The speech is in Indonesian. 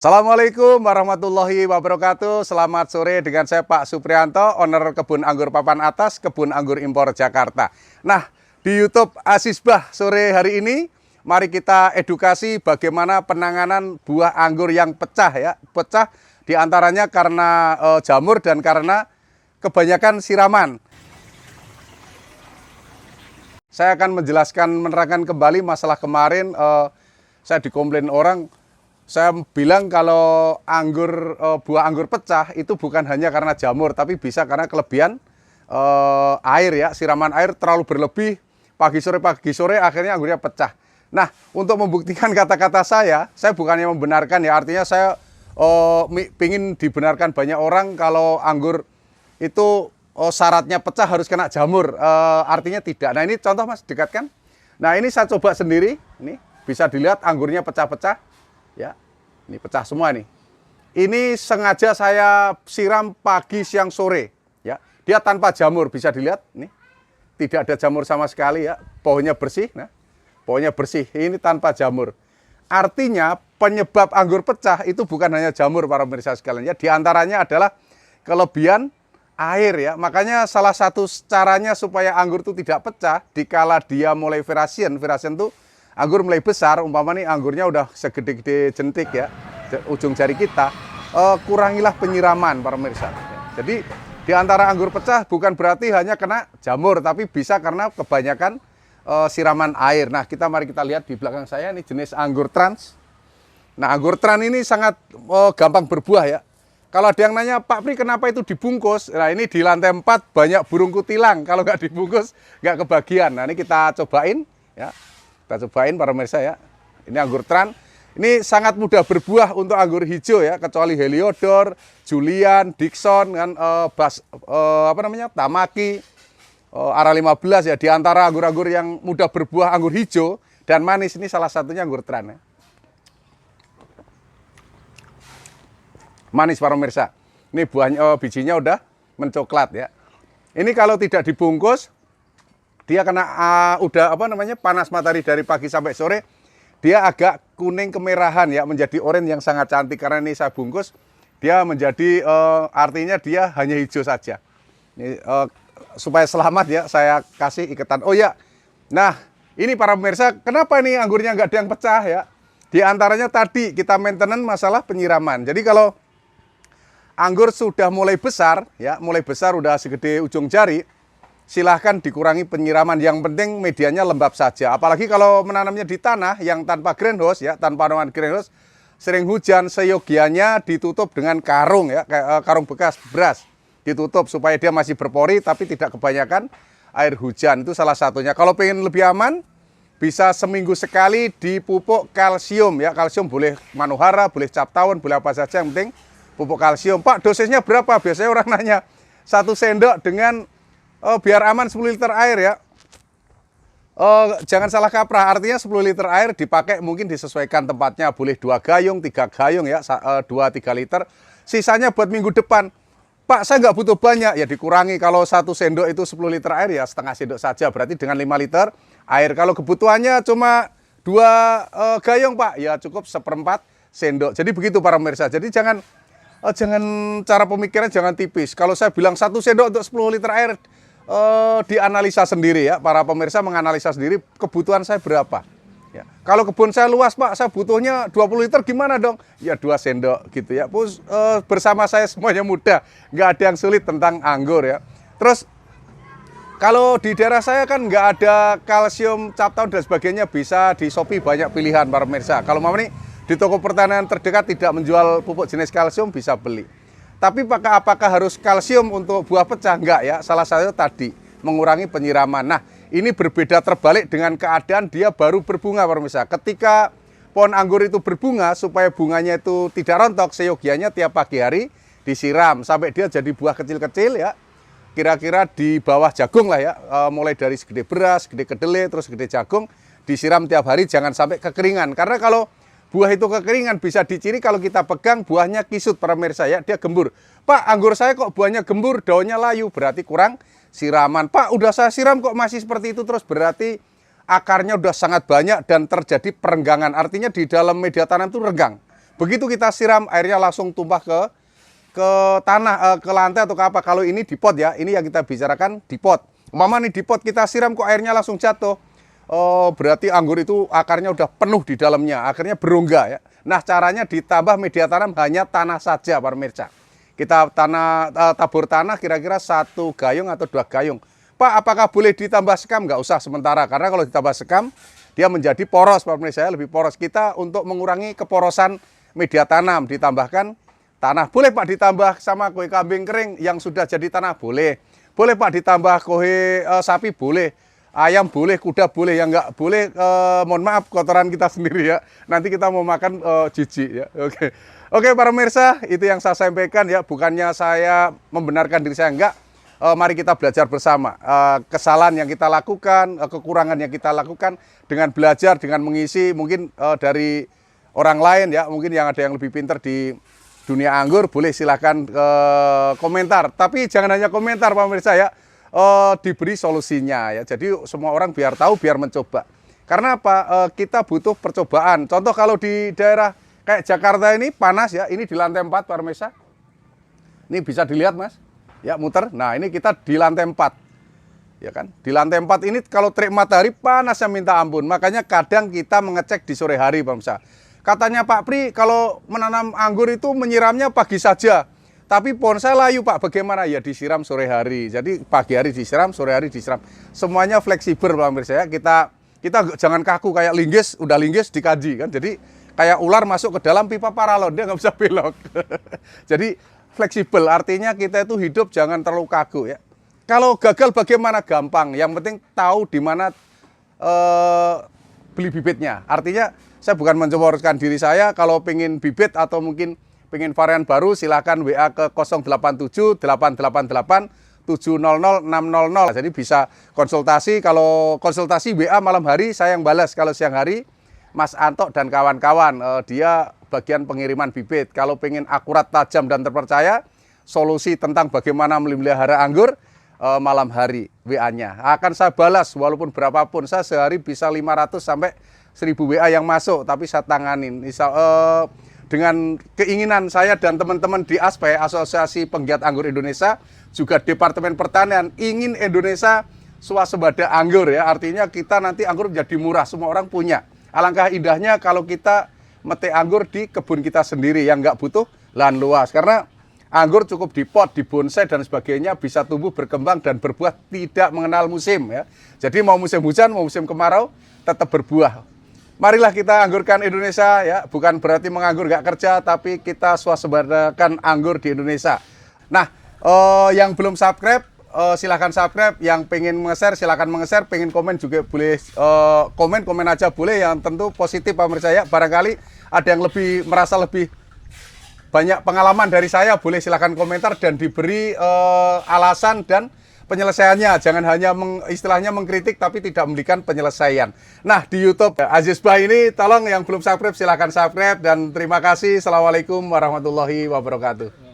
Assalamualaikum warahmatullahi wabarakatuh. Selamat sore dengan saya Pak Supriyanto, owner Kebun Anggur Papan Atas, Kebun Anggur Impor Jakarta. Nah, di YouTube Asisbah sore hari ini, mari kita edukasi bagaimana penanganan buah anggur yang pecah ya. Pecah diantaranya karena jamur dan karena kebanyakan siraman. Saya akan menerangkan kembali masalah kemarin saya dikomplain orang. Saya bilang kalau buah anggur pecah itu bukan hanya karena jamur, tapi bisa karena kelebihan air ya, siraman air terlalu berlebih pagi sore akhirnya anggurnya pecah. Nah, untuk membuktikan kata-kata saya bukannya membenarkan ya, artinya saya ingin dibenarkan banyak orang kalau anggur itu syaratnya pecah harus kena jamur, artinya tidak. Nah ini contoh Mas, dekatkan. Nah ini saya coba sendiri, ini bisa dilihat anggurnya pecah-pecah. Ya, ini pecah semua nih. Ini sengaja saya siram pagi, siang, sore. Ya, dia tanpa jamur, bisa dilihat. Nih, tidak ada jamur sama sekali ya. Pohonnya bersih. Nah, pohonnya bersih. Ini tanpa jamur. Artinya penyebab anggur pecah itu bukan hanya jamur para pemirsa sekalian. Ya, di antaranya adalah kelebihan air ya. Makanya salah satu caranya supaya anggur itu tidak pecah, dikala dia mulai verasen itu anggur mulai besar, umpama nih anggurnya udah segede-gede jentik ya, ujung jari kita, kurangilah penyiraman para pemirsa. Jadi di antara anggur pecah bukan berarti hanya kena jamur, tapi bisa karena kebanyakan siraman air. Nah mari kita lihat di belakang saya ini jenis anggur trans. Nah anggur trans ini sangat gampang berbuah ya. Kalau ada yang nanya, Pak Pri kenapa itu dibungkus? Nah ini di lantai 4 banyak burung kutilang, kalau nggak dibungkus nggak kebagian. Nah ini kita cobain ya. Kita cobain para pemirsa ya. Ini anggur trans. Ini sangat mudah berbuah untuk anggur hijau ya, kecuali Heliodor, Julian, Dixon, kan, Tamaki, Ara 15 ya. Di antara anggur-anggur yang mudah berbuah anggur hijau dan manis ini salah satunya anggur trans ya. Manis para pemirsa. Ini buahnya, bijinya udah mencoklat ya. Ini kalau tidak dibungkus, dia kena panas matahari dari pagi sampai sore, dia agak kuning kemerahan ya, menjadi oranye yang sangat cantik. Karena ini saya bungkus, dia menjadi artinya dia hanya hijau saja. Ini, supaya selamat ya, saya kasih iketan. Oh ya, nah ini para pemirsa, kenapa ini anggurnya nggak ada yang pecah ya? Di antaranya tadi kita maintenance masalah penyiraman. Jadi kalau anggur sudah mulai besar ya, udah segede ujung jari, silahkan dikurangi penyiraman. Yang penting medianya lembab saja. Apalagi kalau menanamnya di tanah yang tanpa greenhouse ya, tanpa ruangan greenhouse, sering hujan, seyogianya ditutup dengan karung ya, kayak karung bekas beras. Ditutup supaya dia masih berpori tapi tidak kebanyakan air hujan. Itu salah satunya. Kalau pengen lebih aman, bisa seminggu sekali dipupuk kalsium ya. Kalsium boleh Manuhara, boleh Cap Tawon, boleh apa saja, yang penting pupuk kalsium. Pak, dosisnya berapa? Biasanya orang nanya. 1 sendok dengan biar aman 10 liter air ya. Jangan salah kaprah, artinya 10 liter air dipakai mungkin disesuaikan tempatnya. Boleh 2 gayung, 3 gayung ya, 2-3 liter. Sisanya buat minggu depan. Pak, saya nggak butuh banyak, ya dikurangi. Kalau 1 sendok itu 10 liter air ya setengah sendok saja. Berarti dengan 5 liter air. Kalau kebutuhannya cuma 2 gayung Pak, ya cukup 1/4 sendok. Jadi begitu para pemirsa. Jadi jangan cara pemikiran jangan tipis. Kalau saya bilang 1 sendok untuk 10 liter air, dianalisa sendiri ya, para pemirsa menganalisa sendiri kebutuhan saya berapa ya. Kalau kebun saya luas Pak, saya butuhnya 20 liter gimana dong? Ya 2 sendok gitu ya. Bersama saya semuanya mudah, nggak ada yang sulit tentang anggur ya. Terus kalau di daerah saya kan nggak ada kalsium, Cap Tawon dan sebagainya, bisa di Shopee banyak pilihan para pemirsa. Kalau mau nih di toko pertanian terdekat tidak menjual pupuk jenis kalsium, bisa beli. Tapi apakah harus kalsium untuk buah pecah? Enggak ya, salah satu tadi mengurangi penyiraman. Nah ini berbeda terbalik dengan keadaan dia baru berbunga para pemirsa. Ketika pohon anggur itu berbunga, supaya bunganya itu tidak rontok, seyogianya tiap pagi hari disiram sampai dia jadi buah kecil-kecil ya. Kira-kira di bawah jagung lah ya, mulai dari segede beras, segede kedelai, terus segede jagung, disiram tiap hari, jangan sampai kekeringan. Karena kalau buah itu kekeringan bisa diciri kalau kita pegang buahnya kisut para pemirsa ya, dia gembur. Pak, anggur saya kok buahnya gembur, daunnya layu, berarti kurang siraman. Pak, udah saya siram kok masih seperti itu terus, berarti akarnya udah sangat banyak dan terjadi perenggangan. Artinya di dalam media tanam itu renggang. Begitu kita siram, airnya langsung tumpah ke tanah, ke lantai atau ke apa. Kalau ini di pot ya, ini yang kita bicarakan di pot. Umpama nih di pot kita siram kok airnya langsung jatuh, berarti anggur itu akarnya udah penuh di dalamnya, akhirnya berongga ya. Nah, caranya ditambah media tanam hanya tanah saja, para pemirsa. Kita tabur tanah kira-kira 1 gayung atau 2 gayung. Pak, apakah boleh ditambah sekam? Nggak usah sementara, karena kalau ditambah sekam, dia menjadi poros, para pemirsa, lebih poros. Kita untuk mengurangi keporosan media tanam, ditambahkan tanah. Boleh Pak ditambah sama kue kambing kering yang sudah jadi tanah? Boleh. Boleh Pak ditambah kue sapi? Boleh. Ayam boleh, kuda boleh. Yang nggak boleh, mohon maaf, kotoran kita sendiri ya. Nanti kita mau makan jijik ya. Oke. Oke, para pemirsa, itu yang saya sampaikan ya. Bukannya saya membenarkan diri saya, enggak. Mari kita belajar bersama. Kesalahan yang kita lakukan, kekurangan yang kita lakukan, dengan belajar, dengan mengisi mungkin dari orang lain ya. Mungkin yang ada yang lebih pintar di dunia anggur, boleh silahkan komentar. Tapi jangan hanya komentar, Pak pemirsa ya, diberi solusinya ya. Jadi semua orang biar tahu, biar mencoba. Karena apa? Kita butuh percobaan. Contoh kalau di daerah kayak Jakarta ini panas ya, ini di lantai 4, Pak pemirsa. Ini bisa dilihat Mas, ya muter. Nah ini kita di lantai 4. Ya kan? Di lantai 4 ini kalau terik matahari panasnya minta ampun. Makanya kadang kita mengecek di sore hari, Pak pemirsa. Katanya Pak Pri, kalau menanam anggur itu menyiramnya pagi saja. Tapi pohon saya layu Pak, bagaimana? Ya disiram sore hari. Jadi pagi hari disiram, sore hari disiram. Semuanya fleksibel Pak pemirsa ya. Kita jangan kaku kayak linggis, udah linggis dikaji kan. Jadi kayak ular masuk ke dalam pipa paralon, dia nggak bisa belok. Jadi fleksibel, artinya kita itu hidup jangan terlalu kaku ya. Kalau gagal bagaimana? Gampang. Yang penting tahu di mana beli bibitnya. Artinya saya bukan mencemoohkan diri saya, kalau pengen bibit atau mungkin pengen varian baru silahkan WA ke 087 888 700 600. Jadi bisa konsultasi, kalau konsultasi WA malam hari saya yang balas, kalau siang hari Mas Anto dan kawan-kawan, dia bagian pengiriman bibit. Kalau pengen akurat, tajam dan terpercaya, solusi tentang bagaimana memelihara anggur, malam hari WA-nya. Akan saya balas walaupun berapapun, saya sehari bisa 500 sampai 1000 WA yang masuk, tapi saya tanganin. Dengan keinginan saya dan teman-teman di ASPE, Asosiasi Penggiat Anggur Indonesia, juga Departemen Pertanian, ingin Indonesia swasembada anggur ya. Artinya kita nanti anggur menjadi murah, semua orang punya. Alangkah indahnya kalau kita metik anggur di kebun kita sendiri yang nggak butuh lahan luas. Karena anggur cukup di pot, di bonsai dan sebagainya, bisa tumbuh, berkembang dan berbuah tidak mengenal musim ya. Jadi mau musim hujan, mau musim kemarau, tetap berbuah. Marilah kita anggurkan Indonesia ya, bukan berarti menganggur nggak kerja, tapi kita swasembadakan anggur di Indonesia. Nah, yang belum subscribe, silahkan subscribe. Yang pengen nge-share, silahkan nge-share. Pengen komen juga boleh, komen aja boleh, yang tentu positif Pak pemirsa ya. Barangkali ada yang merasa lebih banyak pengalaman dari saya, boleh silahkan komentar dan diberi alasan dan penyelesaiannya. Jangan hanya istilahnya mengkritik tapi tidak memberikan penyelesaian. Nah, di YouTube Aziz Bah ini, tolong yang belum subscribe silahkan subscribe, dan terima kasih. Assalamualaikum warahmatullahi wabarakatuh.